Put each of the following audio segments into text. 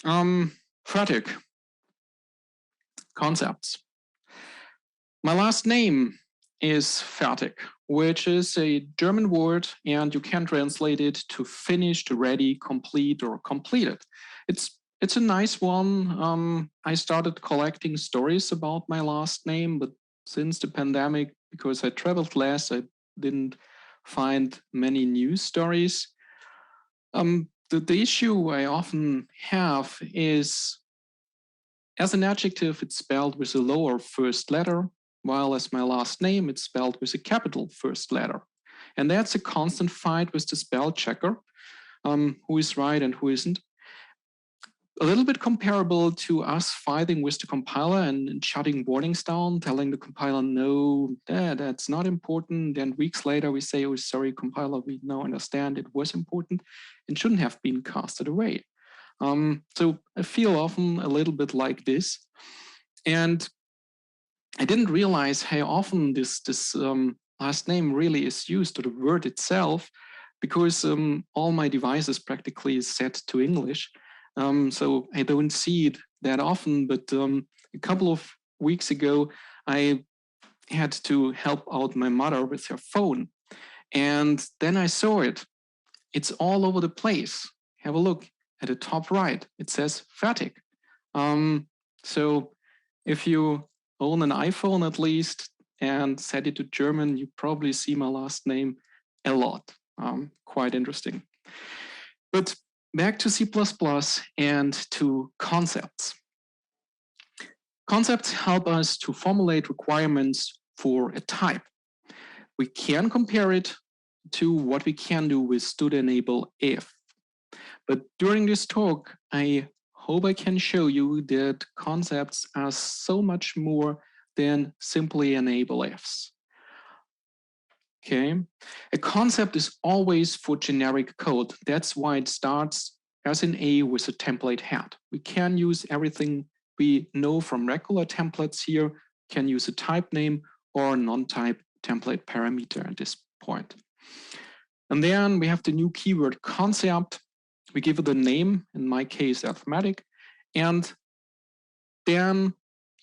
Fertig, concepts. My last name is Fertig, which is a German word, and you can translate it to finished, ready, complete, or completed. It's a nice one. I started collecting stories about my last name, but since the pandemic, because I traveled less, I didn't find many news stories. The issue I often have is, as an adjective, it's spelled with a lower first letter, while as my last name, it's spelled with a capital first letter. And that's a constant fight with the spell checker, who is right and who isn't. A little bit comparable to us fighting with the compiler and shutting warnings down, telling the compiler, no, that's not important. And weeks later, we say, oh, sorry, compiler, we now understand it was important and shouldn't have been casted away. So I feel often a little bit like this. And I didn't realize how often this last name really is used, or the word itself, because all my devices practically is set to English. So I don't see it that often, but a couple of weeks ago, I had to help out my mother with her phone. And then I saw it. It's all over the place. Have a look at the top right. It says Fertig. So if you own an iPhone at least and set it to German, you probably see my last name a lot. Quite interesting. But back to C++ and to concepts. Concepts help us to formulate requirements for a type. We can compare it to what we can do with std-enable if. But during this talk, I hope I can show you that concepts are so much more than simply enable ifs. Okay, a concept is always for generic code. That's why it starts as in A with a template head. We can use everything we know from regular templates here, can use a type name or a non-type template parameter at this point. And then we have the new keyword concept. We give it a name, in my case, arithmetic. And then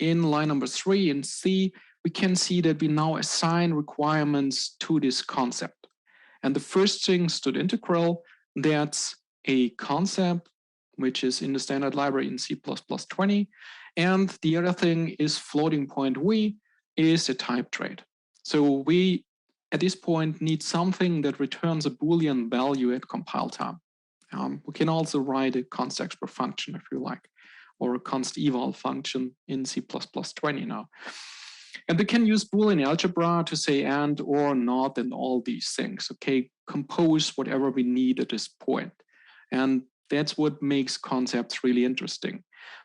in line number 3 in C, we can see that we now assign requirements to this concept. And the first thing, std integral, that's a concept, which is in the standard library in C++20. And the other thing is floating point v is a type trait. So we, at this point, need something that returns a Boolean value at compile time. We can also write a const expr function if you like, or a const eval function in C++20 now. And we can use Boolean algebra to say and, or, not, and all these things. Okay, compose whatever we need at this point. And that's what makes concepts really interesting.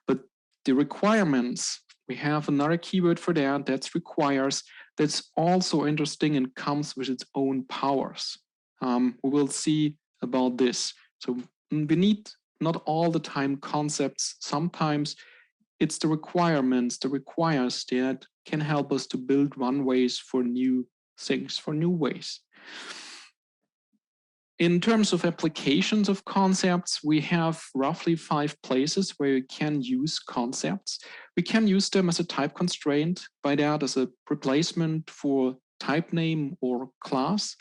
But the requirements, we have another keyword for that, that's requires, that's also interesting and comes with its own powers. We will see about this. So we need not all the time concepts. Sometimes it's the requirements, the requires that can help us to build runways for new things, for new ways. In terms of applications of concepts, we have roughly 5 places where you can use concepts. We can use them as a type constraint, by that as a replacement for type name or class.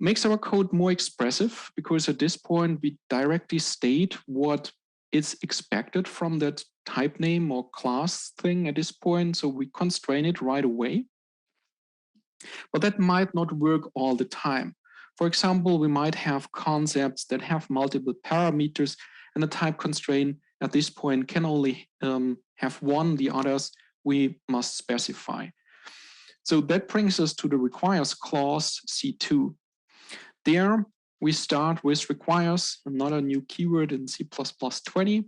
Makes our code more expressive because at this point we directly state what is expected from that type name or class thing at this point, so we constrain it right away. But that might not work all the time. For example, we might have concepts that have multiple parameters, and the type constraint at this point can only have one, the others we must specify. So that brings us to the requires clause C2. There we start with requires, another new keyword in C++20.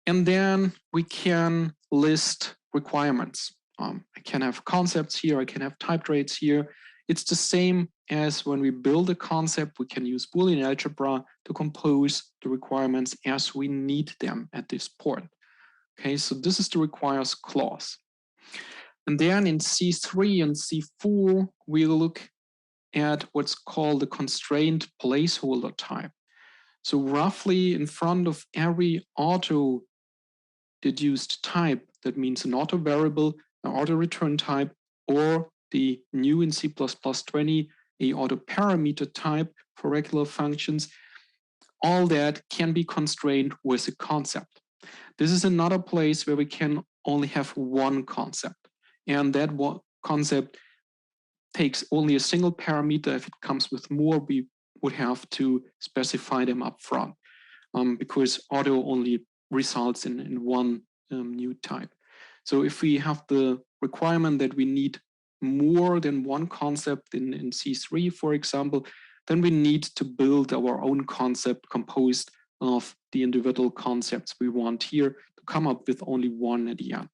And then we can list requirements. I can have concepts here, I can have type traits here. It's the same as when we build a concept, we can use Boolean algebra to compose the requirements as we need them at this point. Okay, so this is the requires clause. And then in C3 and C4, we look at what's called the constraint placeholder type. So roughly in front of every auto deduced type, that means an auto variable, an auto return type, or the new in C++20, a auto parameter type for regular functions, all that can be constrained with a concept. This is another place where we can only have one concept. And that concept takes only a single parameter. If it comes with more, we would have to specify them up front because auto only results in one new type. So if we have the requirement that we need more than one concept in C3, for example, then we need to build our own concept composed of the individual concepts we want here to come up with only one at the end.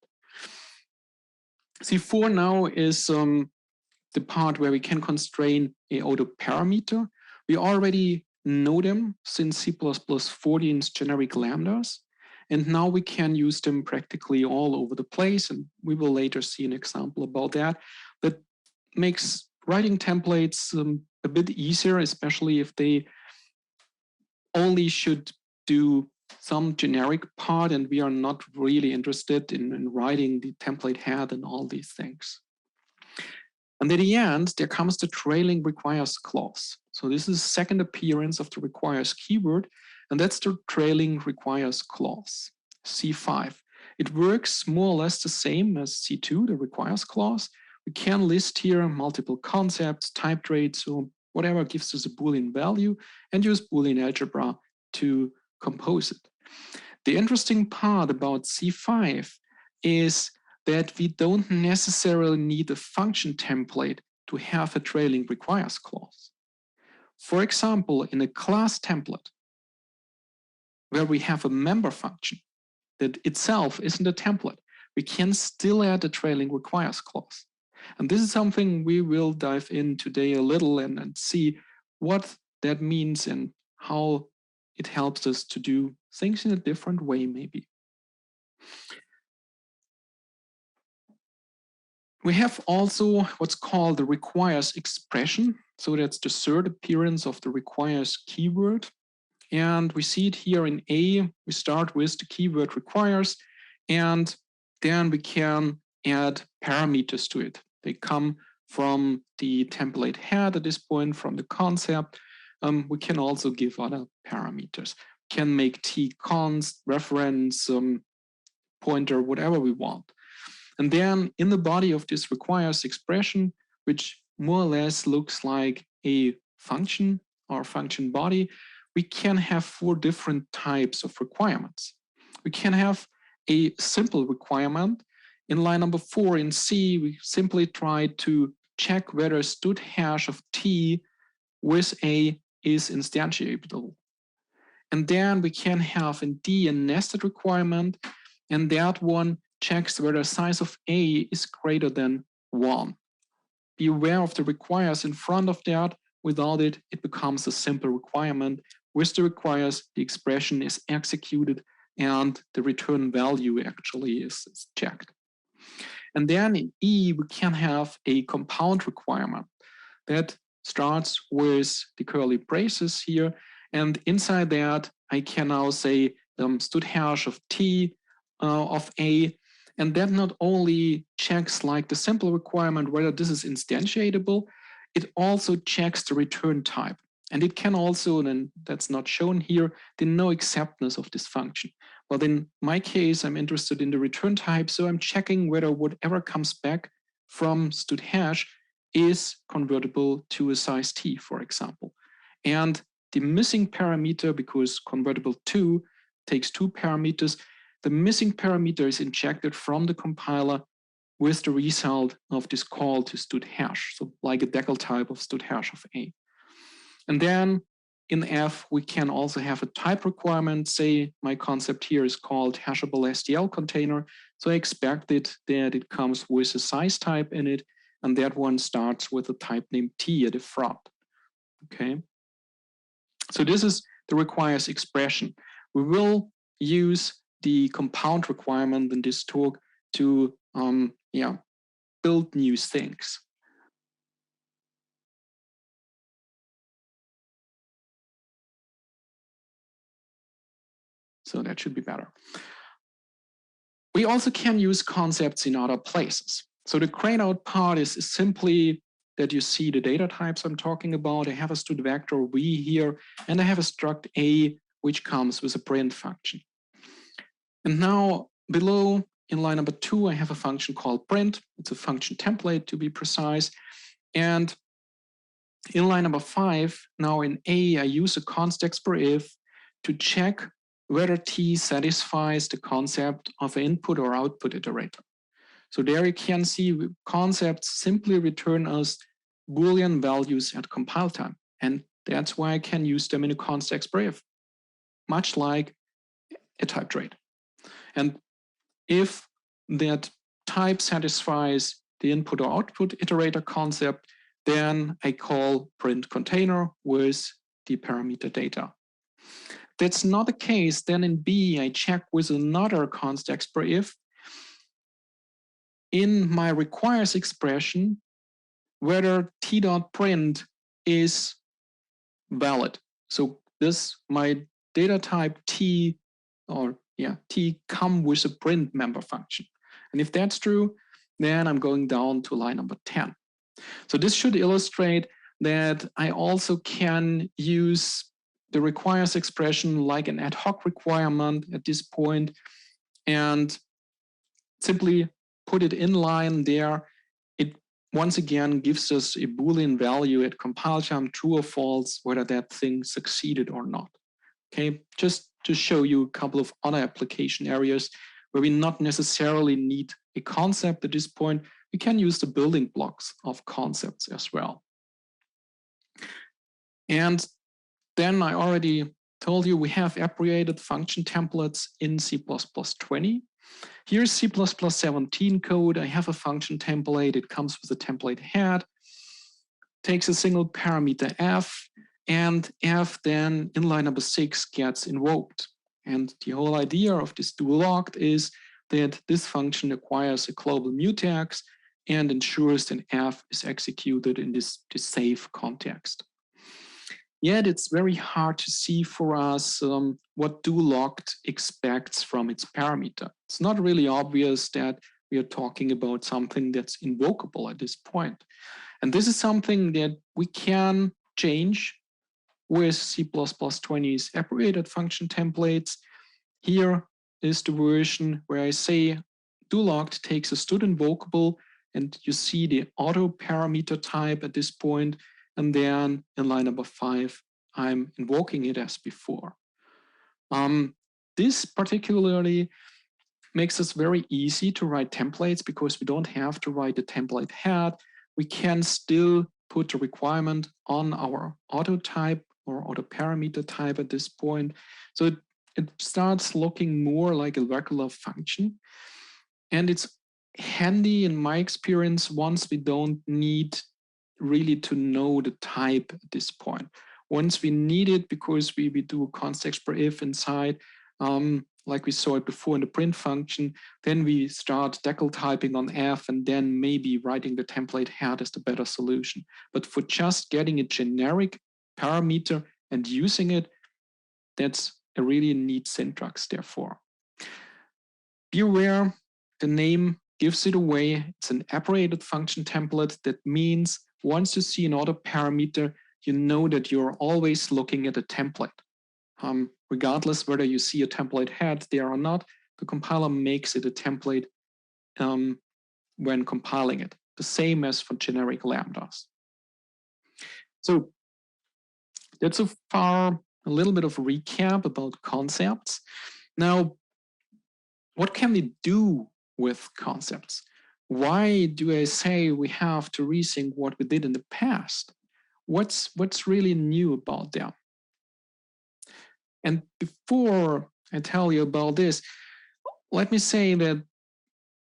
C4 now is the part where we can constrain a auto parameter. We already know them since C++14's generic lambdas, and now we can use them practically all over the place, and we will later see an example about that. That makes writing templates a bit easier, especially if they only should do some generic part and we are not really interested in writing the template head and all these things. And at the end, there comes the trailing requires clause. So this is the second appearance of the requires keyword, and that's the trailing requires clause, C5. It works more or less the same as C2, the requires clause. We can list here multiple concepts, type traits, so whatever gives us a Boolean value, and use Boolean algebra to compose it. The interesting part about C5 is that we don't necessarily need a function template to have a trailing requires clause. For example, in a class template, where we have a member function that itself isn't a template, we can still add a trailing requires clause. And this is something we will dive in today a little and see what that means and how it helps us to do things in a different way, maybe. We have also what's called the requires expression. So that's the third appearance of the requires keyword. And we see it here in A. We start with the keyword requires, and then we can add parameters to it. They come from the template head at this point, from the concept. We can also give other parameters. We can make t const, reference, pointer, whatever we want. And then in the body of this requires expression, which more or less looks like a function or function body, we can have 4 different types of requirements. We can have a simple requirement. In line number 4 in C, we simply try to check whether std hash of t with A is instantiable. And then we can have in D a nested requirement, and that one checks whether size of A is greater than 1. Be aware of the requires in front of that. Without it, it becomes a simple requirement. With the requires, the expression is executed and the return value actually is checked. And then in E, we can have a compound requirement that starts with the curly braces here. And inside that, I can now say std hash of t of A. And that not only checks like the simple requirement whether this is instantiatable, it also checks the return type. And it can also, and that's not shown here, the no acceptance of this function. But in my case, I'm interested in the return type, so I'm checking whether whatever comes back from std hash is convertible to a size t, for example. And the missing parameter, because convertible to takes 2 parameters, the missing parameter is injected from the compiler with the result of this call to std hash, so like a decal type of std hash of A. And then in F, we can also have a type requirement. Say my concept here is called hashable STL container. So I expected that it comes with a size type in it, and that one starts with a type named T at the front. Okay. So this is the requires expression. We will use the compound requirement in this talk to build new things. So that should be better. We also can use concepts in other places. So the grayed out part is simply that you see the data types I'm talking about. I have a std vector v here, and I have a struct a, which comes with a print function. And now below in line number 2, I have a function called print. It's a function template to be precise. And in line number 5, now in A, I use a const exprif to check whether T satisfies the concept of an input or output iterator. So there you can see concepts simply return us Boolean values at compile time. And that's why I can use them in a const exprif, much like a type trait. And if that type satisfies the input or output iterator concept, then I call print container with the parameter data. That's not the case. Then in B, I check with another const exprif in my requires expression whether t.print is valid. So this, my data type T, or T come with a print member function. And if that's true, then I'm going down to line number 10. So this should illustrate that I also can use the requires expression like an ad hoc requirement at this point and simply put it in line there. It once again gives us a Boolean value at compile time, true or false, whether that thing succeeded or not. Okay, just to show you a couple of other application areas where we not necessarily need a concept at this point. We can use the building blocks of concepts as well. And then I already told you we have abbreviated function templates in C++20. Here's C++17 code. I have a function template. It comes with a template head, takes a single parameter f, and f then in line number 6 gets invoked. And the whole idea of this do locked is that this function acquires a global mutex and ensures that f is executed in this safe context. Yet it's very hard to see for us what do locked expects from its parameter. It's not really obvious that we are talking about something that's invocable at this point. And this is something that we can change with C++20's abbreviated function templates. Here is the version where I say do locked takes a std invocable, and you see the auto parameter type at this point. And then in line number 5, I'm invoking it as before. This particularly makes us very easy to write templates because we don't have to write the template head. We can still put the requirement on our auto type or auto parameter type at this point. So it starts looking more like a regular function. And it's handy in my experience once we don't need really to know the type at this point. Once we need it because we do a const exprif inside, like we saw it before in the print function, then we start decal typing on f and then maybe writing the template head is the better solution. But for just getting a generic parameter and using it, that's a really neat syntax therefore. Be aware, the name gives it away. It's an abbreviated function template. That means once you see an auto parameter, you know that you're always looking at a template. Regardless whether you see a template head there or not, the compiler makes it a template when compiling it. The same as for generic lambdas. So that's so far a little bit of a recap about concepts. Now, what can we do with concepts? Why do I say we have to rethink what we did in the past? What's really new about them? And before I tell you about this, let me say that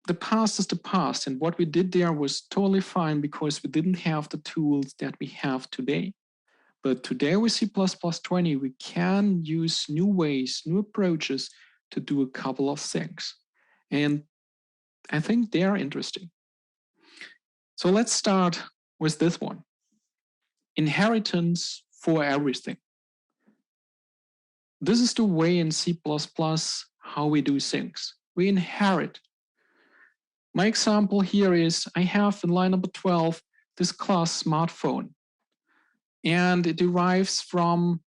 the past is the past, and what we did there was totally fine because we didn't have the tools that we have today. But today with C++20, we can use new ways, new approaches to do a couple of things. And I think they are interesting. So let's start with this one. Inheritance for everything. this is the way in C++ how we do things. We inherit. My example here is I have in line number 12 this class smartphone, and it derives from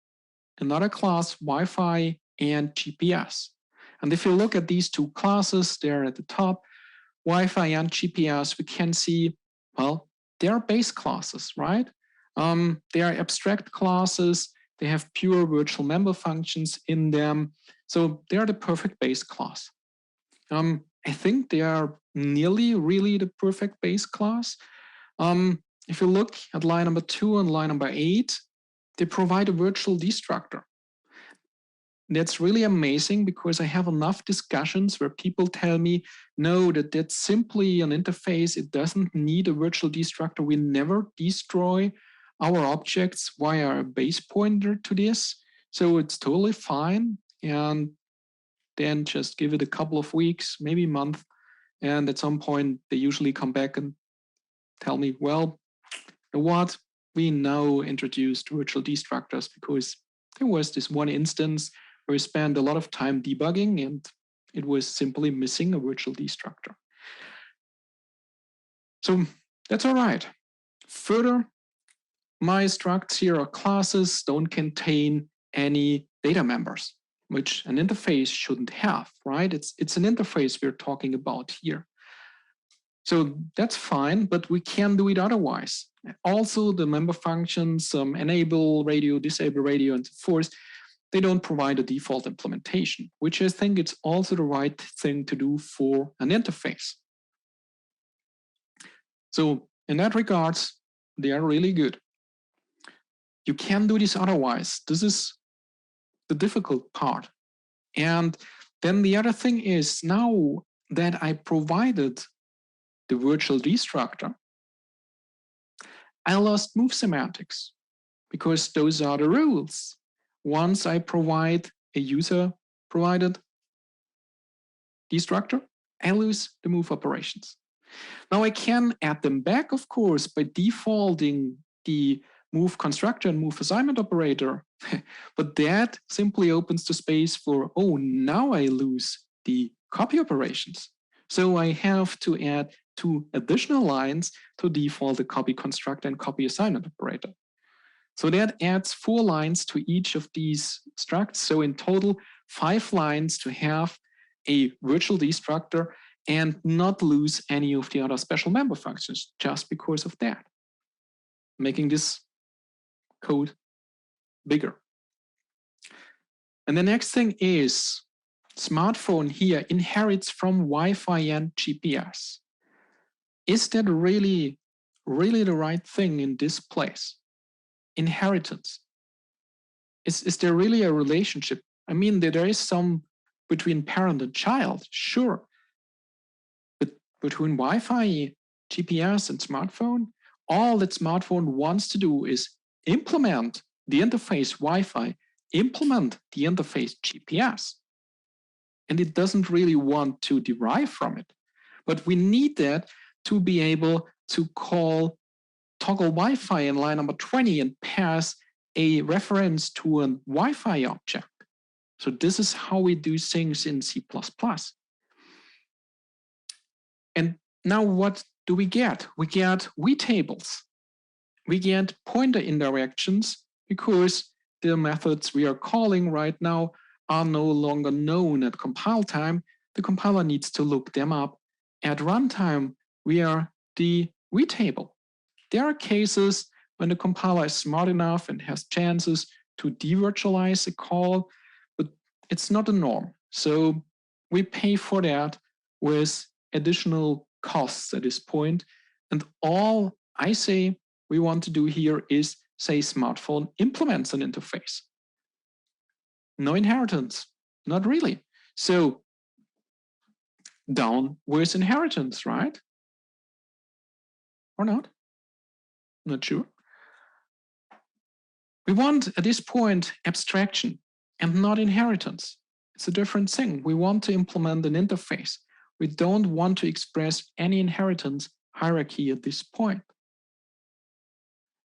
another class Wi-Fi and GPS. And if you look at these two classes there at the top, Wi-Fi and GPS, we can see, well, they are base classes, right? They are abstract classes. They have pure virtual member functions in them. So they are the perfect base class. I think they are nearly really the perfect base class. If you look at line number 2 and line number 8, they provide a virtual destructor. That's really amazing because I have enough discussions where people tell me, no, that's simply an interface. It doesn't need a virtual destructor. We never destroy our objects via a base pointer to this. So it's totally fine. And then just give it a couple of weeks, maybe a month. And at some point, they usually come back and tell me, well, you know what? We now introduced virtual destructors because there was this one instance where we spent a lot of time debugging and it was simply missing a virtual destructor. So that's all right. Further, my structs here or classes don't contain any data members, which an interface shouldn't have, right? It's an interface we're talking about here. So that's fine, but we can do it otherwise. Also, the member functions, enable radio, disable radio, and so forth, they don't provide a default implementation, which I think it's also the right thing to do for an interface. So in that regards, they are really good. You can do this otherwise. This is the difficult part. And then the other thing is, now that I provided the virtual destructor, I lost move semantics because those are the rules. Once I provide a user-provided destructor, I lose the move operations. Now I can add them back, of course, by defaulting the move constructor and move assignment operator, but that simply opens the space for, oh, now I lose the copy operations. So I have to add 2 additional lines to default the copy constructor and copy assignment operator. So that adds 4 lines to each of these structs. So in total, 5 lines to have a virtual destructor and not lose any of the other special member functions just because of that, making this code bigger. And the next thing is, smartphone here inherits from Wi-Fi and GPS. Is that really the right thing in this place? Inheritance. Is there really a relationship? I mean, there is some between parent and child, sure. But between Wi-Fi, GPS, and smartphone, all that smartphone wants to do is implement the interface Wi-Fi, implement the interface GPS. And it doesn't really want to derive from it. But we need that to be able to call toggle Wi-Fi in line number 20 and pass a reference to a Wi-Fi object. So this is how we do things in C++. And now what do we get? We get readtables. We get pointer indirections because the methods we are calling right now are no longer known at compile time. The compiler needs to look them up. At runtime, we are the readtable. There are cases when the compiler is smart enough and has chances to devirtualize a call, but it's not the norm. So we pay for that with additional costs at this point. And all I say we want to do here is say smartphone implements an interface. No inheritance, not really. So down with inheritance, right? Or not? Not sure. We want at this point abstraction and not inheritance. It's a different thing. We want to implement an interface. We don't want to express any inheritance hierarchy at this point.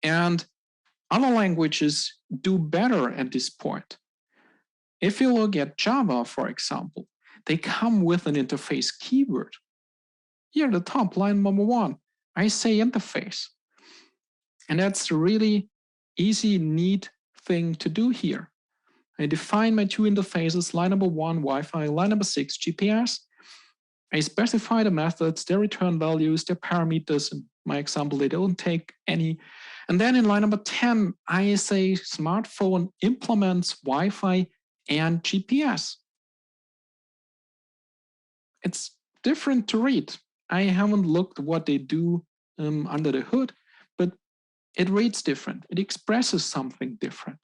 And other languages do better at this point. If you look at Java, for example, they come with an interface keyword. Here at the top, line number 1, I say interface. And that's a really easy, neat thing to do here. I define my two interfaces, line number 1, Wi-Fi, line number 6, GPS. I specify the methods, their return values, their parameters. In my example, they don't take any. And then in line number 10, I say smartphone implements Wi-Fi and GPS. It's different to read. I haven't looked what they do under the hood, but it reads different. It expresses something different.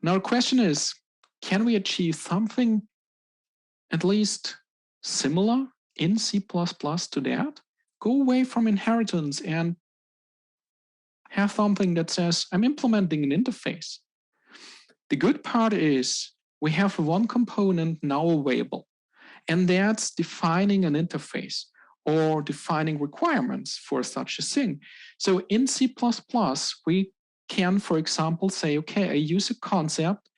Now the question is, can we achieve something at least similar in C++ to that? Go away from inheritance and have something that says, I'm implementing an interface. The good part is we have one component now available, and that's defining an interface or defining requirements for such a thing. So in C++, we can, for example, say, okay, I use a concept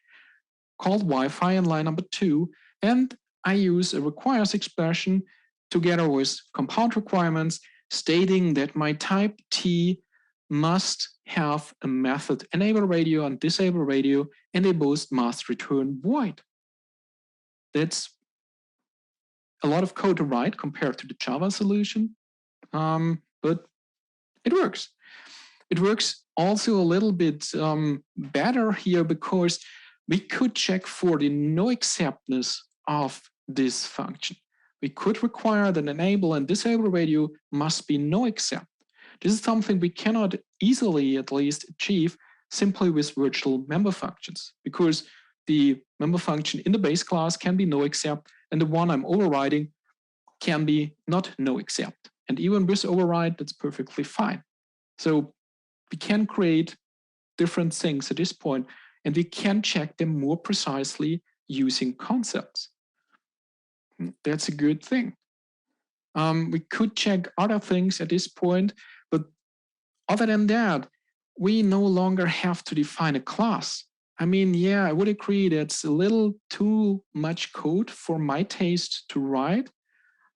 called Wi-Fi in line number 2, and I use a requires expression together with compound requirements stating that my type T must have a method enable radio and disable radio, and they both must return void. That's a lot of code to write compared to the Java solution, but it works. It works also a little bit better here because we could check for the no acceptness of this function. We could require that enable and disable radio must be no accept. This is something we cannot easily, at least, achieve simply with virtual member functions, because the member function in the base class can be no accept, and the one I'm overriding can be not no accept. And even with override, that's perfectly fine. So we can create different things at this point, and we can check them more precisely using concepts. That's a good thing. We could check other things at this point, but other than that, we no longer have to define a class. I mean, yeah, I would agree that's a little too much code for my taste to write,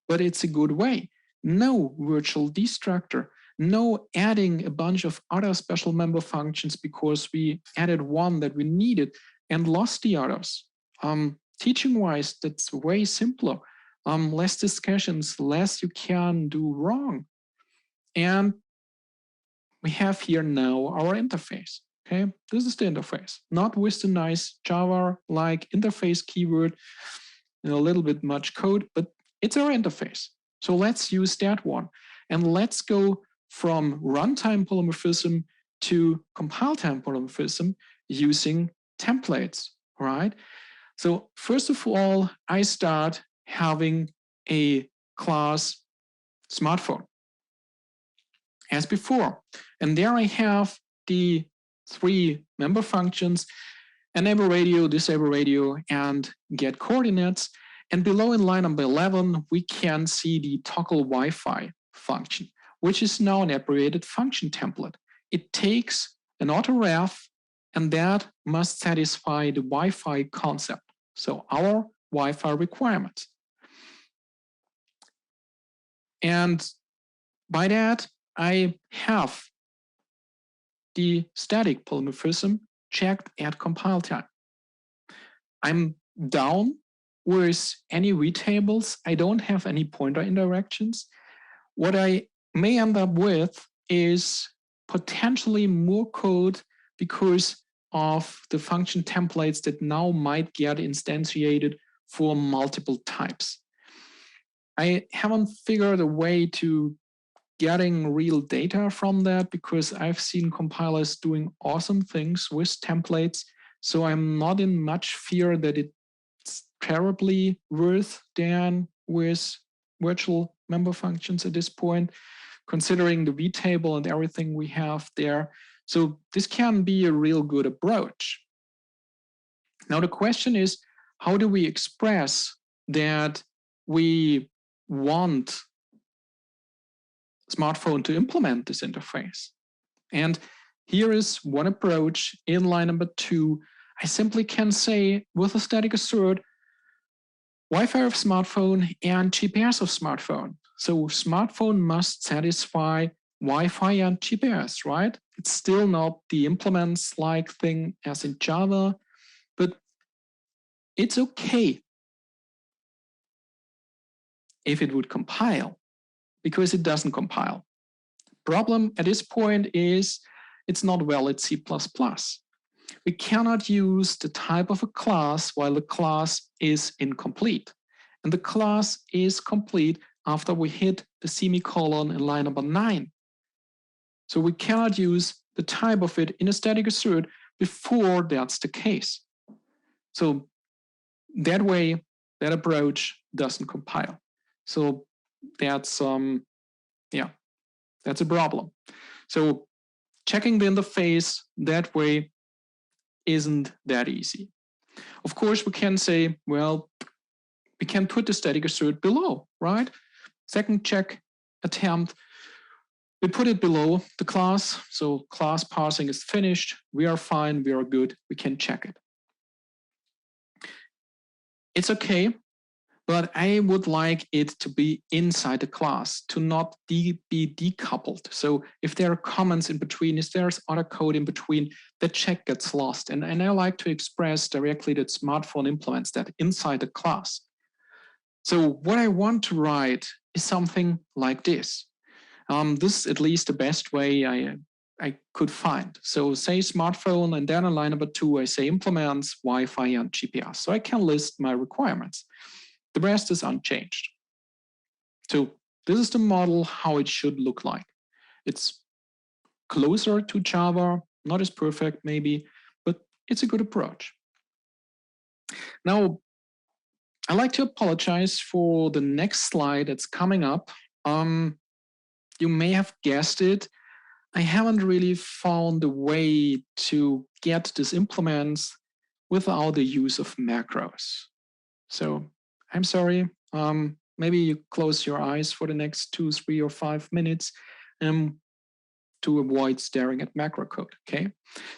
but it's a good way. No virtual destructor, no adding a bunch of other special member functions because we added one that we needed and lost the others. Teaching-wise, that's way simpler. Less discussions, less you can do wrong. And we have here now our interface. Okay, this is the interface, not with the nice Java-like interface keyword, a little bit much code, but it's our interface. So let's use that one. And let's go from runtime polymorphism to compile time polymorphism using templates, right? So first of all, I start having a class smartphone as before. And there I have the 3 member functions, enable radio, disable radio, and get coordinates. And below in line number 11, we can see the toggle Wi-Fi function, which is now an abbreviated function template. It takes an autoref, and that must satisfy the Wi-Fi concept. So our Wi-Fi requirements. And by that, I have the static polymorphism checked at compile time. I'm down with any readtables. I don't have any pointer indirections. What I may end up with is potentially more code because of the function templates that now might get instantiated for multiple types. I haven't figured a way to getting real data from that because I've seen compilers doing awesome things with templates. So I'm not in much fear that it's terribly worse than with virtual member functions at this point, considering the vtable and everything we have there. So this can be a real good approach. Now the question is, how do we express that we want smartphone to implement this interface? And here is one approach in line number 2. I simply can say with a static assert, Wi-Fi of smartphone and GPS of smartphone. So smartphone must satisfy Wi-Fi and GPS, right? It's still not the implements-like thing as in Java, but it's okay if it would compile, because it doesn't compile. Problem at this point is it's not valid C++. We cannot use the type of a class while the class is incomplete. And the class is complete after we hit the semicolon in line number 9. So we cannot use the type of it in a static assert before that's the case. So that way, that approach doesn't compile. So that's that's a problem. So checking the interface that way isn't that easy. Of course, we can say, well, we can put the static assert below, right? Second check attempt, we put it below the class. So class parsing is finished. We are fine. We are good. We can check it. It's okay, but I would like it to be inside the class, to not be decoupled. So if there are comments in between, if there's other code in between, the check gets lost. And I like to express directly that smartphone implements that inside the class. So what I want to write is something like this. This is at least the best way I could find. So say smartphone, and then in line number 2, I say implements Wi-Fi and GPS. So I can list my requirements. The rest is unchanged. So this is the model, how it should look like. It's closer to Java, not as perfect maybe, but it's a good approach. Now, I'd like to apologize for the next slide that's coming up. You may have guessed it. I haven't really found a way to get this implements without the use of macros. So I'm sorry. Maybe you close your eyes for the next 2, 3, or 5 minutes to avoid staring at macro code. Okay.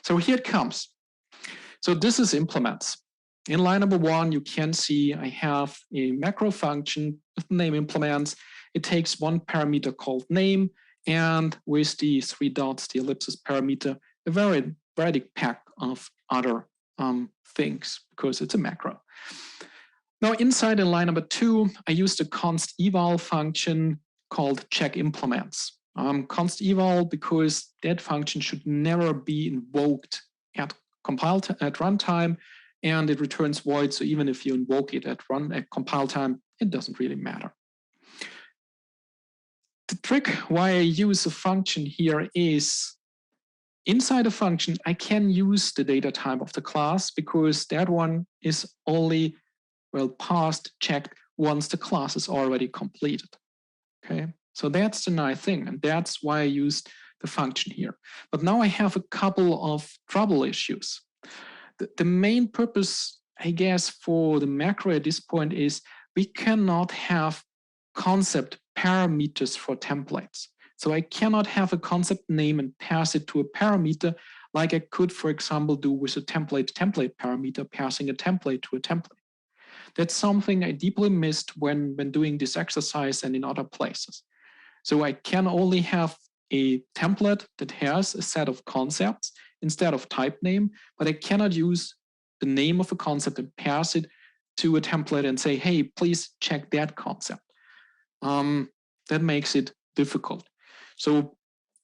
So here it comes. So this is implements. In line number 1, you can see I have a macro function with the name implements. It takes one parameter called name, and with the 3 dots, the ellipsis parameter, a very big pack of other things, because it's a macro. Now inside in line number 2, I used a const eval function called check implements. Const eval because that function should never be invoked at runtime, and it returns void. So even if you invoke it at compile time, it doesn't really matter. The trick why I use a function here is inside a function, I can use the data type of the class because that one is only passed, checked once the class is already completed. Okay, so that's the nice thing, and that's why I used the function here. But now I have a couple of trouble issues. The main purpose, I guess, for the macro at this point is we cannot have concept parameters for templates. So I cannot have a concept name and pass it to a parameter like I could, for example, do with a template parameter, passing a template to a template. That's something I deeply missed when doing this exercise and in other places. So I can only have a template that has a set of concepts instead of type name, but I cannot use the name of a concept and pass it to a template and say, hey, please check that concept. That makes it difficult. So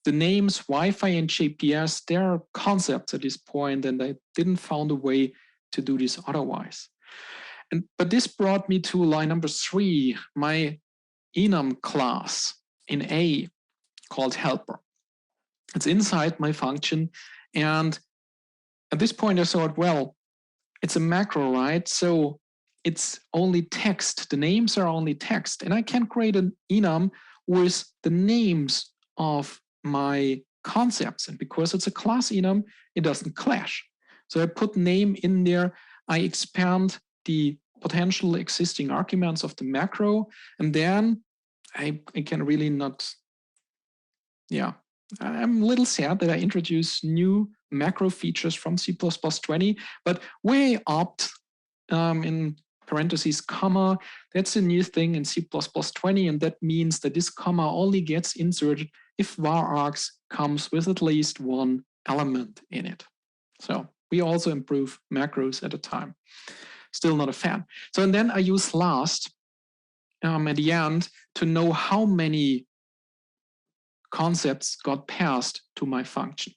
the names Wi-Fi and GPS, they're concepts at this point, and I didn't find a way to do this otherwise. But this brought me to line number 3, my enum class in A called helper. It's inside my function. And at this point, I thought, well, it's a macro, right? So it's only text. The names are only text. And I can create an enum with the names of my concepts. And because it's a class enum, it doesn't clash. So I put name in there. I expand the potential existing arguments of the macro. And then I can really not, I'm a little sad that I introduced new macro features from C++20, but we opt in parentheses comma. That's a new thing in C++20, and that means that this comma only gets inserted if var args comes with at least one element in it. So we also improve macros at a time. Still not a fan. So and then I use last at the end to know how many concepts got passed to my function.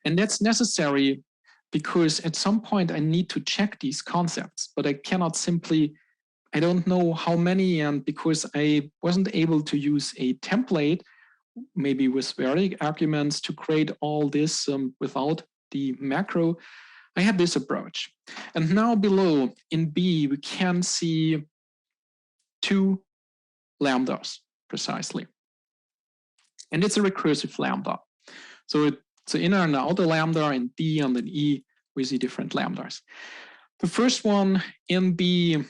And that's necessary because at some point I need to check these concepts, but I cannot simply, I don't know how many, and because I wasn't able to use a template, maybe with varied arguments, to create all this without the macro, I had this approach. And now below in B, we can see two lambdas precisely. And it's a recursive lambda. So it's an inner and outer lambda, in D and in E, we see different lambdas. The first one in B,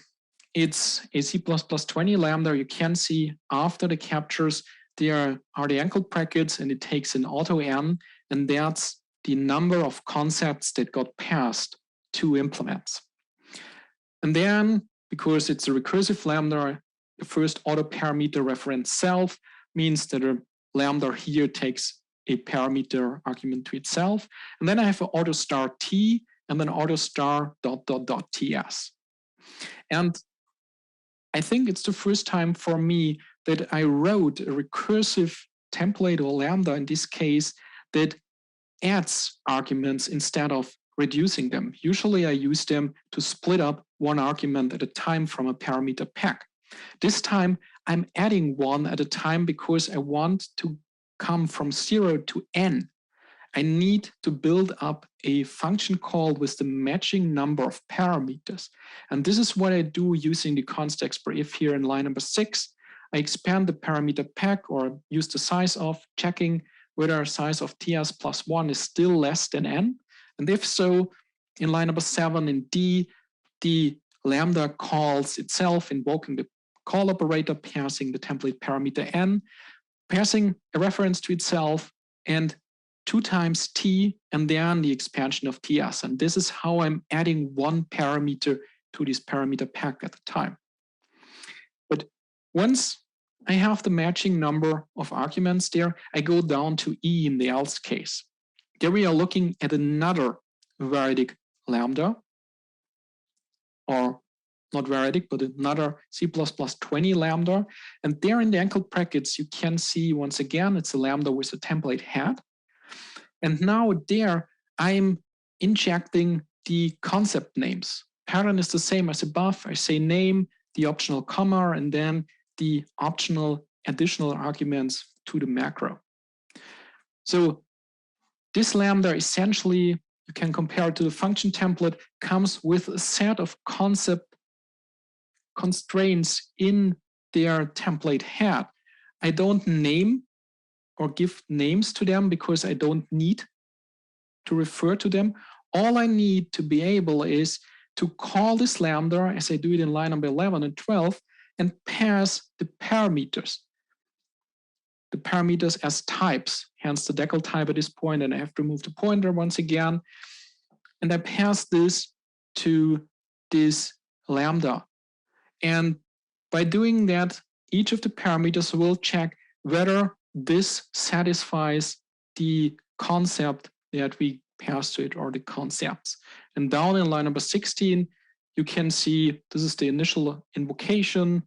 it's a C++20 lambda. You can see after the captures, there are the angled brackets, and it takes an auto n, and that's the number of concepts that got passed to implements. And then, because it's a recursive lambda, the first auto parameter reference self means that a lambda here takes a parameter argument to itself. And then I have an auto star t and then auto star ... ts. And I think it's the first time for me that I wrote a recursive template or lambda in this case that adds arguments instead of reducing them. Usually I use them to split up one argument at a time from a parameter pack. This time I'm adding one at a time because I want to come from 0 to n. I need to build up a function call with the matching number of parameters. And this is what I do using the const expr if here in line number 6. I expand the parameter pack or use the size of, checking whether size of ts plus 1 is still less than n. And if so, in line number 7 in D, the lambda calls itself, invoking the call operator, passing the template parameter n, passing a reference to itself, and 2 times t, and then the expansion of ts. And this is how I'm adding one parameter to this parameter pack at the time. But once I have the matching number of arguments there, I go down to E in the else case. There we are looking at another variadic lambda, or not variadic, but another C++20 lambda. And there in the angled brackets, you can see once again, it's a lambda with a template head. And now there, I'm injecting the concept names. Pattern is the same as above. I say name, the optional comma, and then the optional additional arguments to the macro. So this lambda essentially, you can compare it to the function template, comes with a set of concept constraints in their template head. I don't name or give names to them because I don't need to refer to them. All I need to be able is to call this lambda, as I do it in line number 11 and 12, and pass the parameters as types, hence the decal type at this point, and I have to move the pointer once again. And I pass this to this lambda. And by doing that, each of the parameters will check whether this satisfies the concept that we pass to it, or the concepts. And down in line number 16, you can see this is the initial invocation.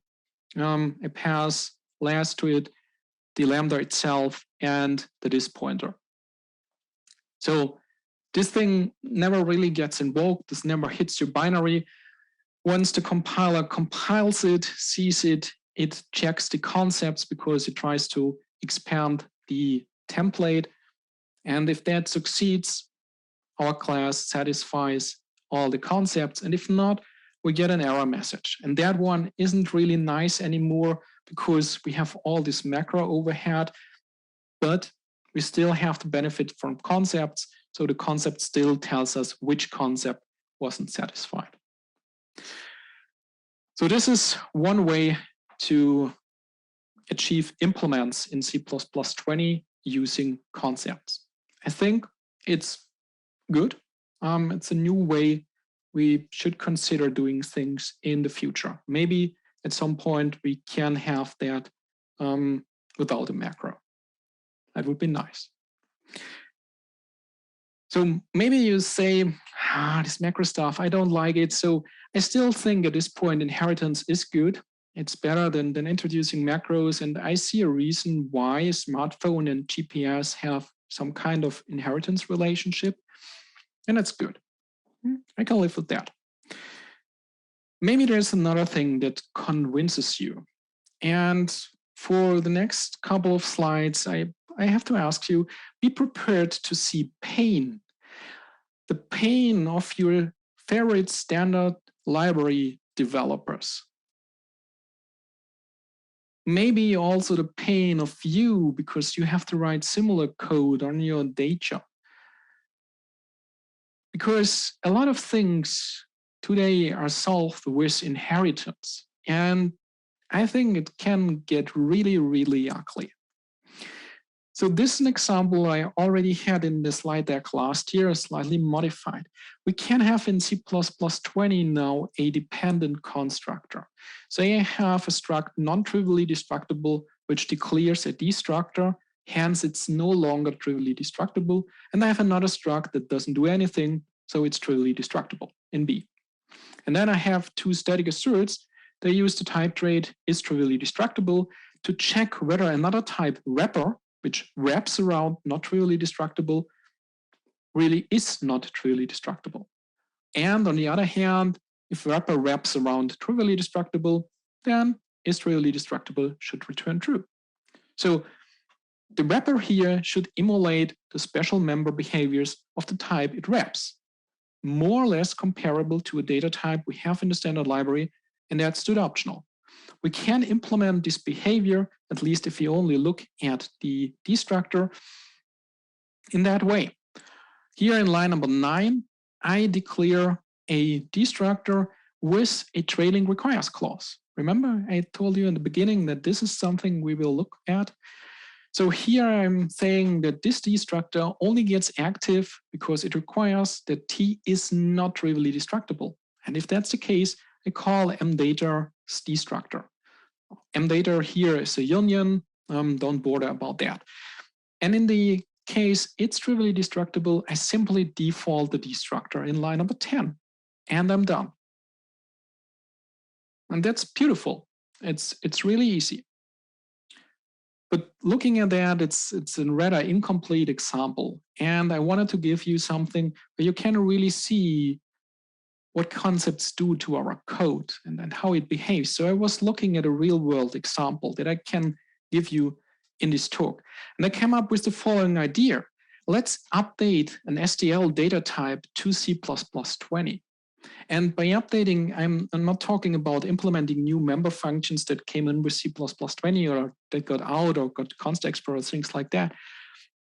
I pass last to it the lambda itself and the this pointer. So this thing never really gets invoked. This never hits your binary. Once the compiler compiles it, sees it, it checks the concepts because it tries to expand the template. And if that succeeds, our class satisfies all the concepts. And if not, we get an error message. And that one isn't really nice anymore because we have all this macro overhead, but we still have to benefit from concepts. So the concept still tells us which concept wasn't satisfied. So this is one way to achieve implements in C++20 using concepts. I think it's good. It's a new way we should consider doing things in the future. Maybe at some point we can have that without a macro. That would be nice. So maybe you say, this macro stuff, I don't like it. So I still think at this point inheritance is good. It's better than introducing macros. And I see a reason why a smartphone and GPS have some kind of inheritance relationship. And that's good. I can live with that. Maybe there's another thing that convinces you. And for the next couple of slides, I have to ask you, be prepared to see pain. The pain of your favorite standard library developers. Maybe also the pain of you because you have to write similar code on your day job. Because a lot of things today are solved with inheritance. And I think it can get really, really ugly. So this is an example I already had in the slide deck last year, slightly modified. We can have in C++20 now a dependent constructor. So I have a struct non-trivially destructible, which declares a destructor. Hence, it's no longer trivially destructible. And I have another struct that doesn't do anything, so it's trivially destructible in B. And then I have two static asserts. They use the type trait is trivially destructible to check whether another type wrapper, which wraps around not trivially destructible, really is not trivially destructible. And on the other hand, if wrapper wraps around trivially destructible, then is trivially destructible should return true. So the wrapper here should emulate the special member behaviors of the type it wraps, more or less comparable to a data type we have in the standard library, and that's stood optional. We can implement this behavior, at least if you only look at the destructor, in that way. Here in line number 9, I declare a destructor with a trailing requires clause. Remember, I told you in the beginning that this is something we will look at. So here I'm saying that this destructor only gets active because it requires that T is not trivially destructible. And if that's the case, I call mdata destructor. Mdata here is a union, don't bother about that. And in the case it's trivially destructible, I simply default the destructor in line number 10, and I'm done. And that's beautiful. It's really easy. But looking at that, it's a rather incomplete example. And I wanted to give you something where you can really see what concepts do to our code and how it behaves. So I was looking at a real world example that I can give you in this talk. And I came up with the following idea. Let's update an STL data type to C++20. And by updating, I'm not talking about implementing new member functions that came in with C++20 or that got out or got const explorer, things like that.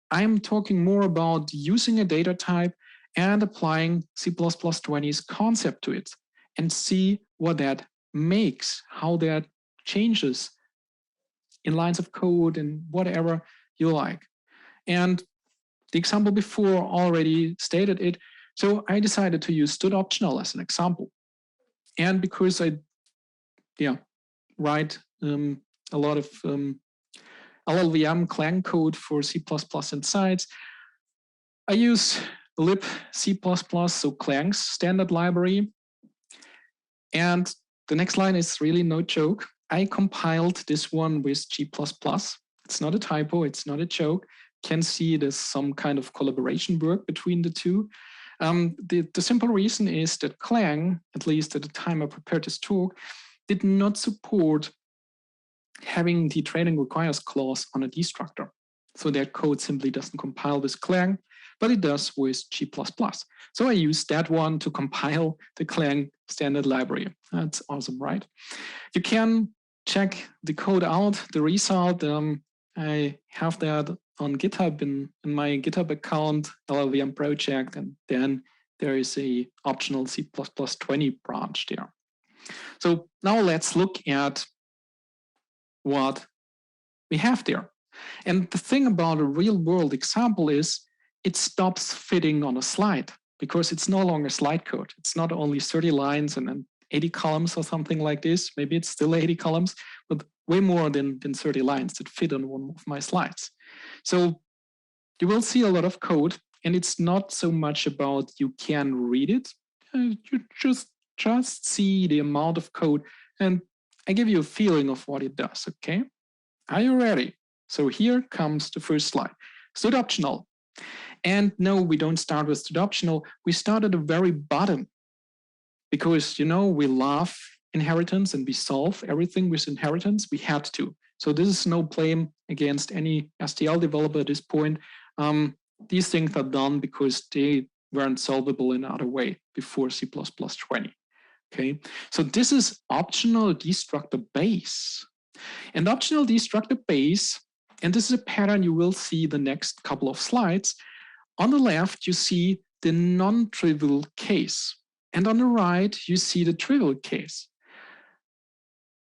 I'm talking more about using a data type and applying C++20's concept to it and see what that makes, how that changes in lines of code and whatever you like. And the example before already stated it. So I decided to use stood optional as an example. And because I write a lot of LLVM Clang code for C++ and sites, I use lib C++, so Clang's standard library. And the next line is really no joke. I compiled this one with G++. It's not a typo, it's not a joke. Can see there's some kind of collaboration work between the two. The simple reason is that Clang, at least at the time I prepared this talk, did not support having the trailing requires clause on a destructor. So that code simply doesn't compile with Clang, but it does with G++. So I used that one to compile the Clang standard library. That's awesome, right? You can check the code out, the result. I have that on GitHub in my GitHub account, LLVM project, and then there is a optional C++20 branch there. So now let's look at what we have there. And the thing about a real-world example is it stops fitting on a slide because it's no longer slide code. It's not only 30 lines and then 80 columns or something like this. Maybe it's still 80 columns, but way more than 30 lines that fit on one of my slides. So you will see a lot of code, and it's not so much about you can read it. You just see the amount of code, and I give you a feeling of what it does, okay? Are you ready? So here comes the first slide. Stud optional. And no, we don't start with stud optional. We start at the very bottom because, you know, we love inheritance and we solve everything with inheritance. We had to. So this is no blame against any STL developer at this point. These things are done because they weren't solvable in another way before C++ 20. Okay, so this is optional destructor base. And optional destructor base, and this is a pattern you will see the next couple of slides. On the left, you see the non-trivial case. And on the right, you see the trivial case.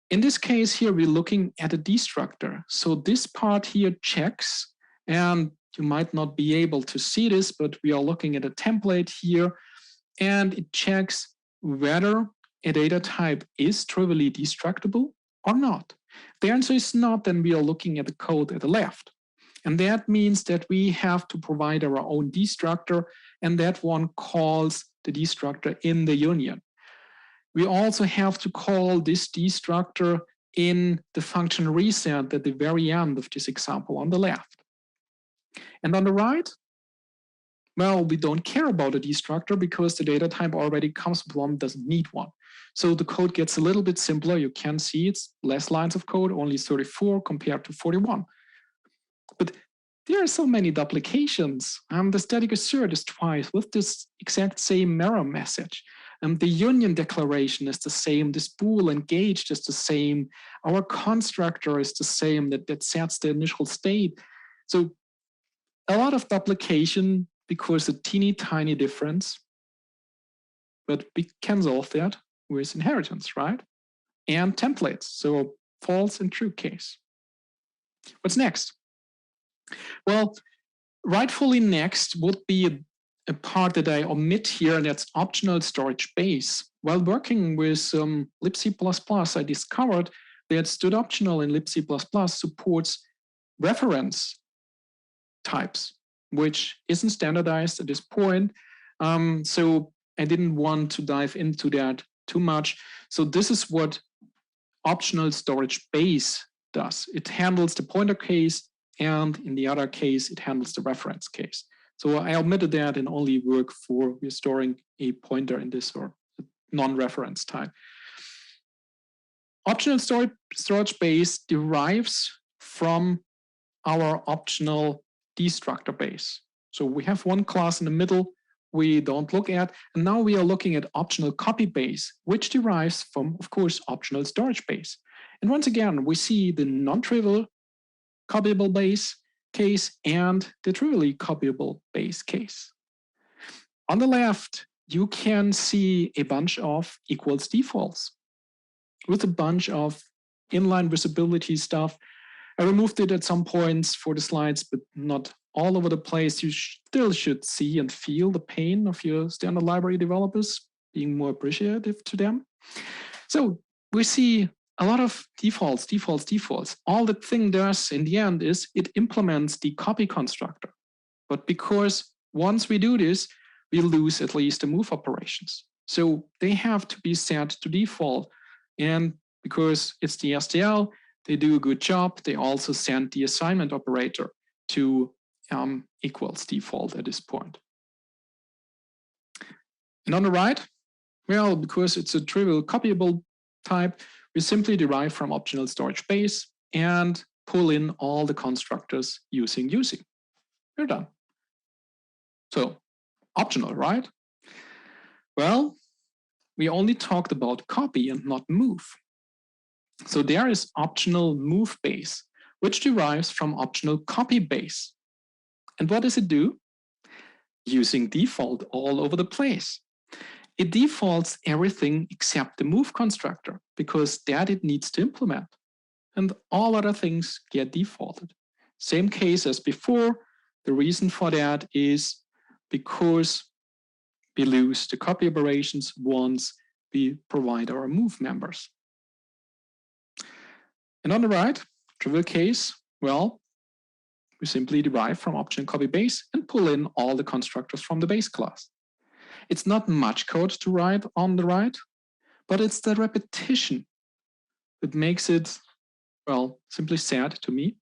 In this case here, we're looking at a destructor. So this part here checks, and you might not be able to see this, but we are looking at a template here, and it checks whether a data type is trivially destructible or not. The answer is not, then we are looking at the code at the left. And that means that we have to provide our own destructor, and that one calls the destructor in the union. We also have to call this destructor in the function reset at the very end of this example on the left. And on the right, well, we don't care about a destructor because the data type already comes with one, doesn't need one. So the code gets a little bit simpler. You can see it's less lines of code, only 34 compared to 41. But there are so many duplications. The static assert is twice with this exact same mirror message. The union declaration is the same. This bool engaged is the same. Our constructor is the same that sets the initial state. So a lot of duplication because a teeny tiny difference, but we can solve that with inheritance, right? And templates, so false and true case. What's next? Well, rightfully next would be a part that I omit here, and that's optional storage base. While working with libc++, I discovered that stud optional in libc++ supports reference types, which isn't standardized at this point. So I didn't want to dive into that too much. So this is what optional storage base does. It handles the pointer case, and in the other case, it handles the reference case. So I omitted that and only work for restoring a pointer in this or non-reference type. Optional storage base derives from our optional destructor base. So we have one class in the middle we don't look at, and now we are looking at optional copy base, which derives from, of course, optional storage base. And once again, we see the non-trivial copyable base case and the trivially copyable base case. On the left, you can see a bunch of equals defaults with a bunch of inline visibility stuff. I removed it at some points for the slides, but not all over the place. You still should see and feel the pain of your standard library developers, being more appreciative to them. So we see a lot of defaults. All the thing does in the end is it implements the copy constructor. But because once we do this, we lose at least the move operations. So they have to be set to default. And because it's the STL, they do a good job. They also send the assignment operator to equals default at this point. And on the right, well, because it's a trivial copyable type, we simply derive from optional storage base and pull in all the constructors using. We're done. So optional, right? Well, we only talked about copy and not move. So there is optional move base, which derives from optional copy base. And what does it do? Using default all over the place. It defaults everything except the move constructor because that it needs to implement. and all other things get defaulted. Same case as before. The reason for that is because we lose the copy operations once we provide our move members. And on the right, trivial case, well, we simply derive from optional copy base and pull in all the constructors from the base class. It's not much code to write on the right, but it's the repetition that makes it, well, simply sad to me.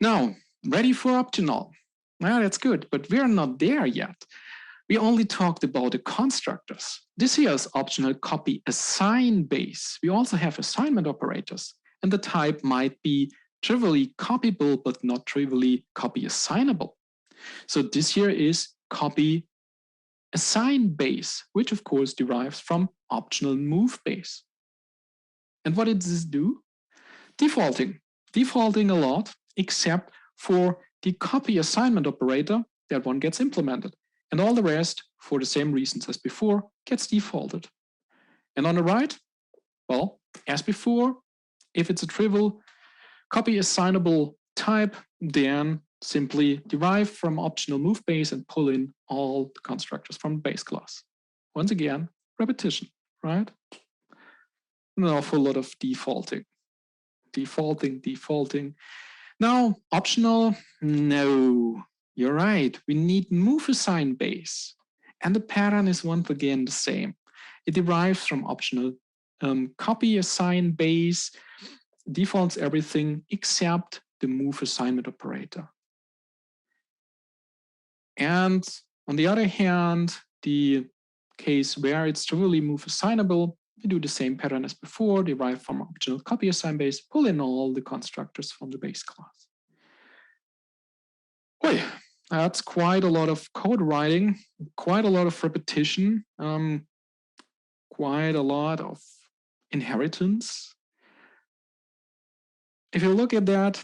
Now, ready for optional. Well, that's good, but we're not there yet. We only talked about the constructors. This here is optional copy assign base. We also have assignment operators, and the type might be trivially copyable, but not trivially copy assignable. So this here is copy assign base, which of course derives from optional move base. And what does this do? Defaulting a lot, except for the copy assignment operator. That one gets implemented, and all the rest, for the same reasons as before, gets defaulted. And on the right, well, as before, if it's a trivial copy assignable type, then simply derive from optional move base and pull in all the constructors from the base class. Once again, repetition, right? An awful lot of defaulting. Defaulting. Now, optional, no, you're right. We need move assign base. And the pattern is once again the same. It derives from optional copy assign base, defaults everything except the move assignment operator. And on the other hand, the case where it's trivially move assignable, we do the same pattern as before, derive from optional copy assign base, pull in all the constructors from the base class. Boy, that's quite a lot of code writing, quite a lot of repetition, quite a lot of inheritance. If you look at that,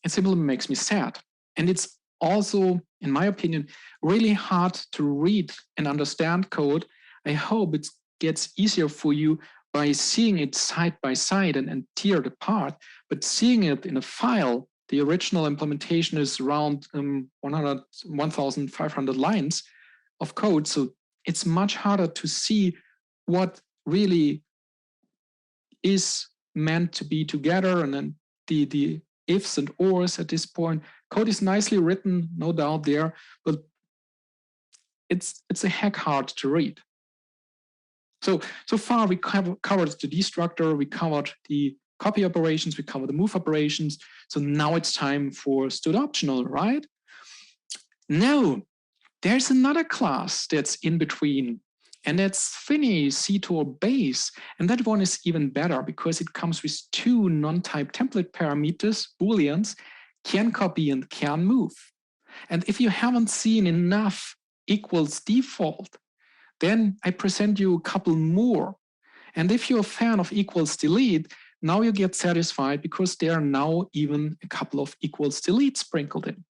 it simply makes me sad. And it's also, in my opinion, really hard to read and understand code. I hope it gets easier for you by seeing it side by side and tear it apart, but seeing it in a file, the original implementation is around 1,500 lines of code. So it's much harder to see what really is meant to be together, and then the ifs and ors at this point. Code is nicely written, no doubt there, but it's a heck hard to read. So far we covered the destructor, we covered the copy operations, we covered the move operations. So now it's time for stood optional, right? No, there's another class that's in between, and that's fini-ctor base. And that one is even better because it comes with two non-type template parameters, booleans, can copy and can move. And if you haven't seen enough equals default, then I present you a couple more. And if you're a fan of equals delete, now you get satisfied because there are now even a couple of equals delete sprinkled in.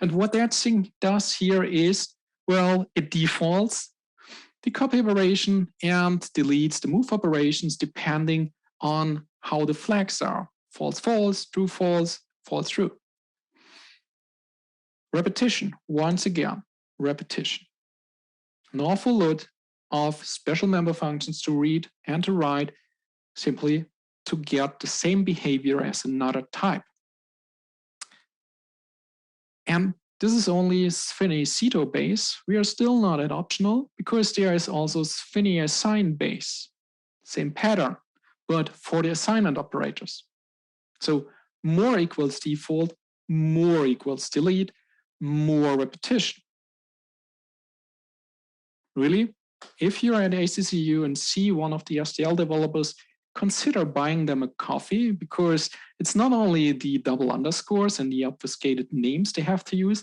And what that thing does here is, well, it defaults the copy operation and deletes the move operations depending on how the flags are. False, false, true, false, false, true. Repetition, once again, repetition. An awful lot of special member functions to read and to write simply to get the same behavior as another type. And this is only fini-ctor base. We are still not at optional because there is also fini-assign base. Same pattern, but for the assignment operators. So more equals default, more equals delete, more repetition. Really, if you're at ACCU and see one of the STL developers, consider buying them a coffee, because it's not only the double underscores and the obfuscated names they have to use,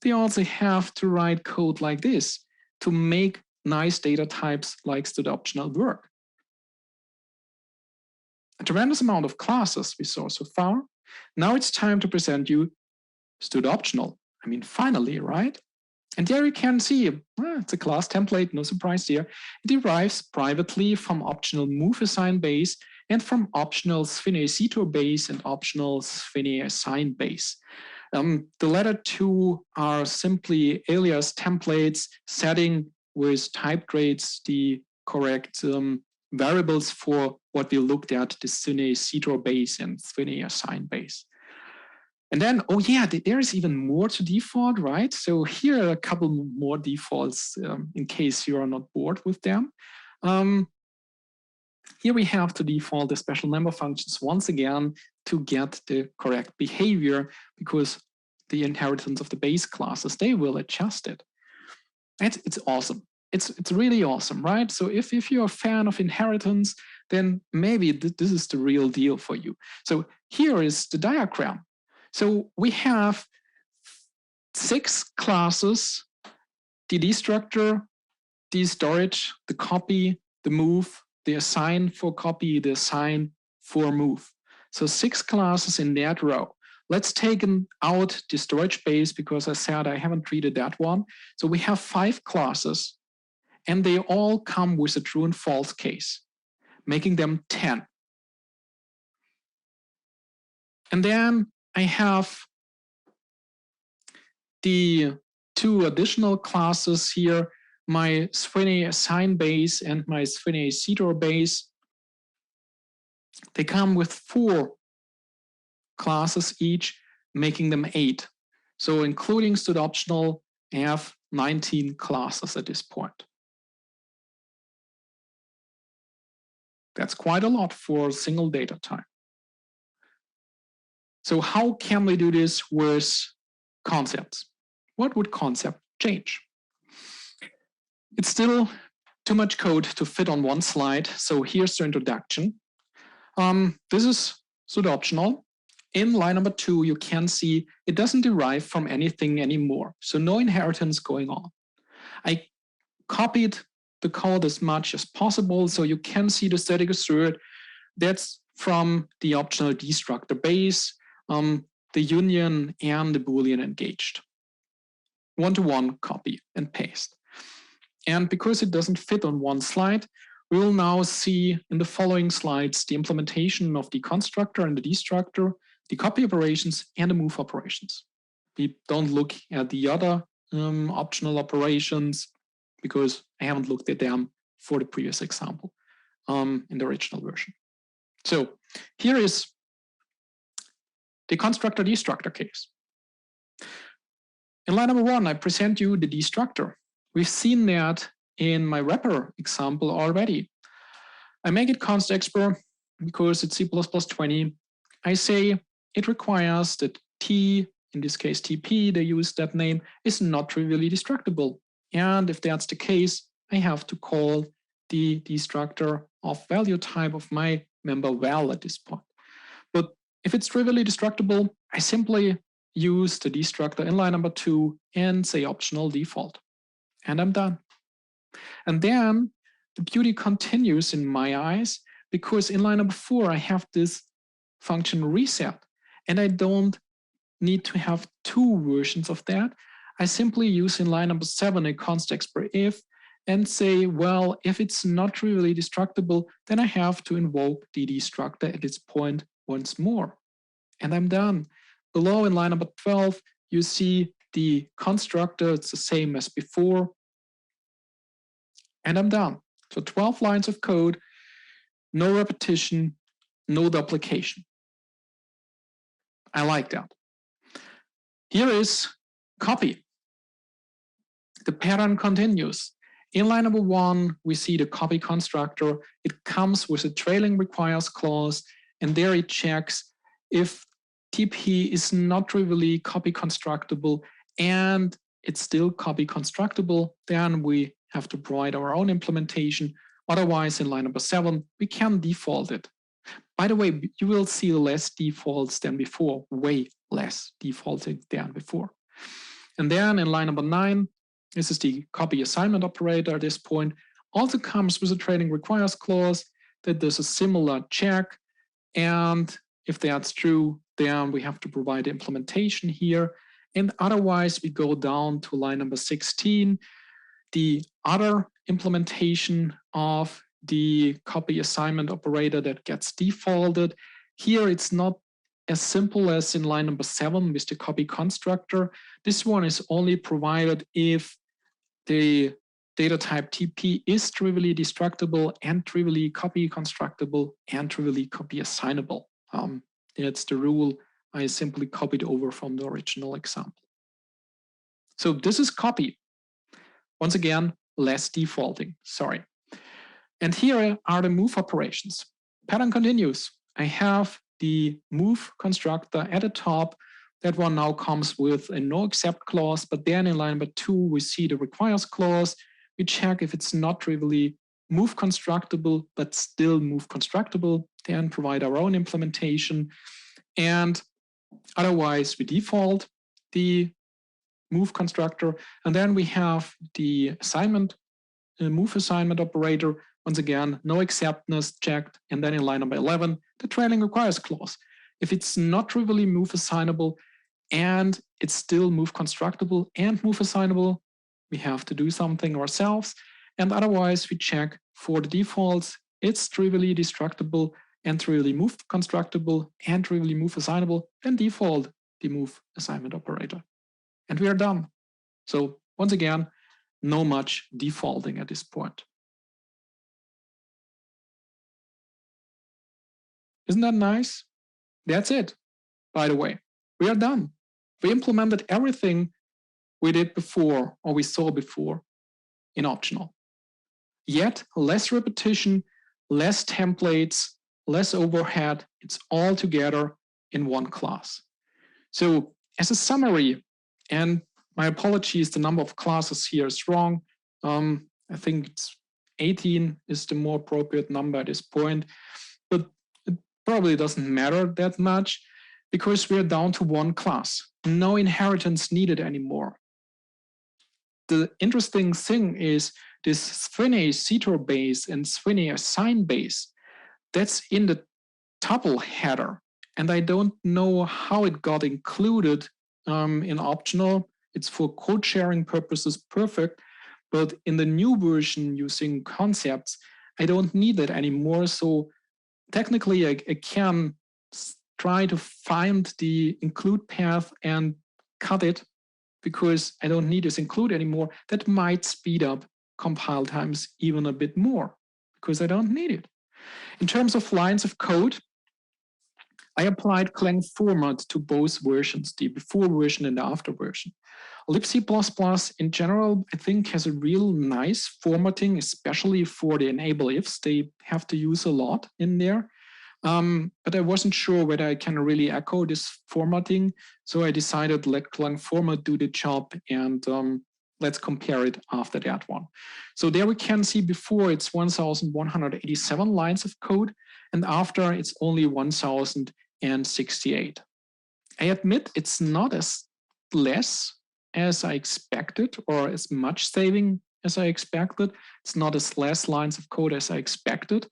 they also have to write code like this to make nice data types like stood optional work. A tremendous amount of classes we saw so far. Now it's time to present you stood optional. I mean, finally, right? And there you can see, it's a class template, no surprise there. It derives privately from optional move assign base and from optional spheneacetor base and optional spheneassign base. The latter two are simply alias templates setting with type grades the correct variables for what we looked at, the spheneacetor base and spheneassign base. And then, oh yeah, there is even more to default, right? So here are a couple more defaults in case you are not bored with them. Here we have to default the special member functions once again to get the correct behavior, because the inheritance of the base classes, they will adjust it. It's awesome. It's really awesome, right? So if you're a fan of inheritance, then maybe this is the real deal for you. So here is the diagram. So we have 6 classes: the destructor, the storage, the copy, the move, the assign for copy, the assign for move. So 6 classes in that row. Let's take out the storage base, because I said I haven't treated that one. So we have 5 classes, and they all come with a true and false case, making them 10. And then I have the 2 additional classes here, my spheneassign base and my spheneacetor base. They come with 4 classes each, making them 8. So including stud optional, I have 19 classes at this point. That's quite a lot for a single data type. So how can we do this with concepts? What would concept change? It's still too much code to fit on one slide. So here's the introduction. This is pseudo optional. In line number 2, you can see it doesn't derive from anything anymore. So no inheritance going on. I copied the code as much as possible. So you can see the static assert. That's from the optional destructor base, the union, and the Boolean engaged. One-to-one copy and paste. And because it doesn't fit on one slide, we will now see in the following slides the implementation of the constructor and the destructor, the copy operations, and the move operations. We don't look at the other optional operations because I haven't looked at them for the previous example in the original version. So here is the constructor destructor case. In line number 1, I present you the destructor. We've seen that in my wrapper example already. I make it const expr because it's C++20. I say it requires that T, in this case TP, they use that name, is not trivially destructible. And if that's the case, I have to call the destructor of value type of my member val at this point. But if it's trivially destructible, I simply use the destructor in line number 2 and say optional default. And I'm done. And then the beauty continues in my eyes, because in line number 4, I have this function reset. And I don't need to have 2 versions of that. I simply use in line number 7 a const expr if and say, well, if it's not trivially destructible, then I have to invoke the destructor at this point once more. And I'm done. Below in line number 12, you see the constructor. It's the same as before. And I'm done. So 12 lines of code, no repetition, no duplication. I like that. Here is copy. The pattern continues. In line number 1, we see the copy constructor. It comes with a trailing requires clause, and there it checks if TP is not trivially copy constructible and it's still copy constructible, then we have to provide our own implementation. Otherwise, in line number 7, we can default it. By the way, you will see less defaults than before, way less defaulting than before. And then in line number 9, this is the copy assignment operator at this point, also comes with a trailing requires clause that does a similar check. And if that's true, then we have to provide the implementation here. And otherwise, we go down to line number 16, the other implementation of the copy assignment operator that gets defaulted. Here, it's not as simple as in line number 7 with the copy constructor. This one is only provided if the data type TP is trivially destructible and trivially copy constructible and trivially copy assignable. That's the rule I simply copied over from the original example. So this is copy. Once again, less defaulting, sorry. And here are the move operations. Pattern continues. I have the move constructor at the top. That one now comes with a no except clause, but then in line number 2, we see the requires clause. We check if it's not trivially move constructible, but still move constructible, then provide our own implementation. And otherwise, we default the move constructor. And then we have the assignment, move assignment operator. Once again, no exceptness checked. And then in line number 11, the trailing requires clause. If it's not trivially move assignable and it's still move constructible and move assignable, we have to do something ourselves. And otherwise, we check for the defaults. It's trivially destructible and trivially move constructible and trivially move assignable, and default the move assignment operator. And we are done. So once again, no much defaulting at this point. Isn't that nice? That's it, by the way. We are done. We implemented everything we did before or we saw before in optional. Yet less repetition, less templates, less overhead. It's all together in one class. So as a summary, and my apologies, the number of classes here is wrong. I think it's 18 is the more appropriate number at this point, but it probably doesn't matter that much because we're down to one class. No inheritance needed anymore. The interesting thing is this Swiney CTOR base and Swiney assign base, that's in the tuple header. And I don't know how it got included in optional. It's for code sharing purposes perfect, but in the new version using concepts, I don't need that anymore. So technically I can try to find the include path and cut it because I don't need this include anymore. That might speed up compile times even a bit more because I don't need it. In terms of lines of code, I applied Clang format to both versions, the before version and the after version. libc++ in general, I think, has a real nice formatting, especially for the enable ifs. They have to use a lot in there. But I wasn't sure whether I can really echo this formatting. So I decided let Clang format do the job and let's compare it after that one. So there we can see before it's 1,187 lines of code and after it's only 1,068. I admit it's not as less as I expected or as much saving as I expected. It's not as less lines of code as I expected.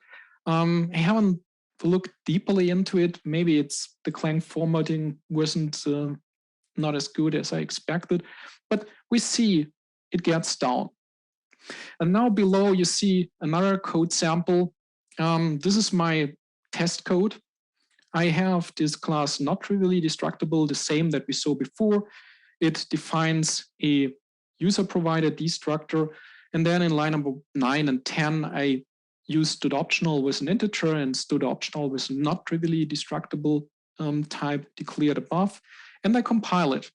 I haven't looked deeply into it. Maybe it's the Clang formatting wasn't not as good as I expected, but we see it gets down. And now below you see another code sample. This is my test code. I have this class not trivially destructible, the same that we saw before. It defines a user-provided destructor. And then in line number 9 and 10, I use std_optional with an integer and std_optional with a not trivially destructible type declared above. And I compile it.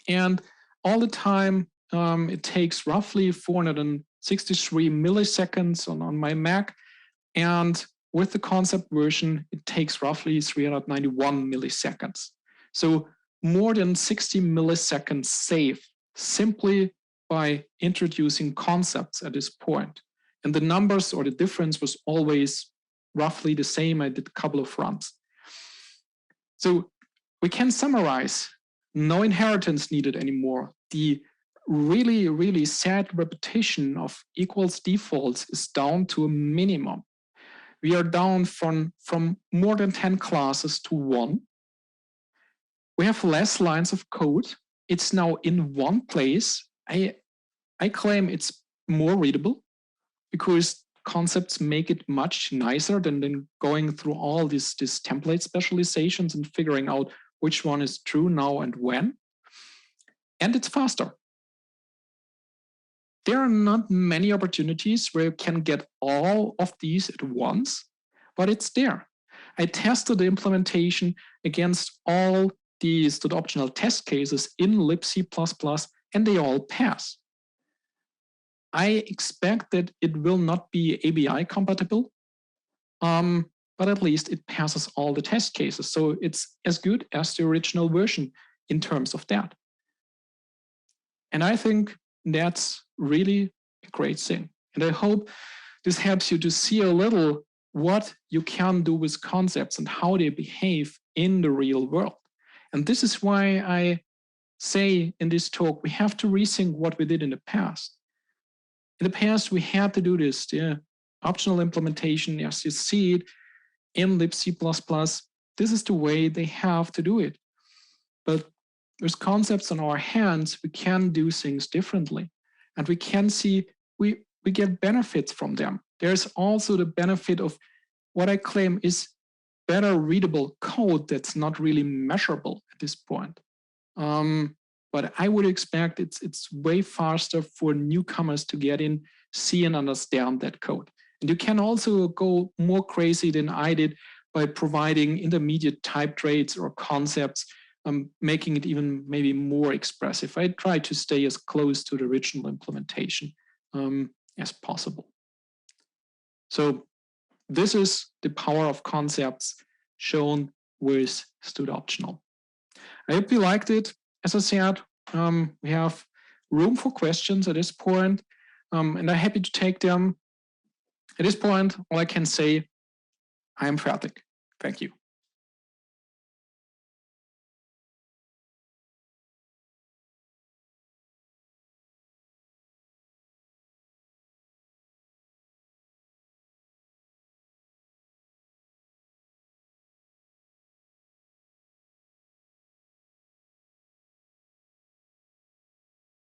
And all the time, it takes roughly 463 milliseconds on my Mac. And with the concept version, it takes roughly 391 milliseconds. So more than 60 milliseconds saved simply by introducing concepts at this point. And the numbers or the difference was always roughly the same. I did a couple of runs. So we can summarize, no inheritance needed anymore. The really, really sad repetition of equals defaults is down to a minimum. We are down from more than 10 classes to 1. We have less lines of code. it's now in one place. I claim it's more readable because concepts make it much nicer than going through all these template specializations and figuring out which one is true now and when. And it's faster. There are not many opportunities where you can get all of these at once, but it's there. I tested the implementation against all these optional test cases in libc++, and they all pass. I expect that it will not be ABI compatible, but at least it passes all the test cases. So it's as good as the original version in terms of that. And I think that's really a great thing. And I hope this helps you to see a little what you can do with concepts and how they behave in the real world. And this is why I say in this talk, we have to rethink what we did in the past. In the past, we had to do this, the optional implementation, as you see it in libc++. This is the way they have to do it. But with concepts on our hands, we can do things differently. And we can see we get benefits from them. There's also the benefit of what I claim is better readable code that's not really measurable at this point. But I would expect it's way faster for newcomers to get in, see and understand that code. And you can also go more crazy than I did by providing intermediate type traits or concepts, making it even maybe more expressive. I try to stay as close to the original implementation as possible. So this is the power of concepts shown with Stud Optional. I hope you liked it. As I said, we have room for questions at this point, and I'm happy to take them. At this point, all I can say, I'm Fertig. Thank you.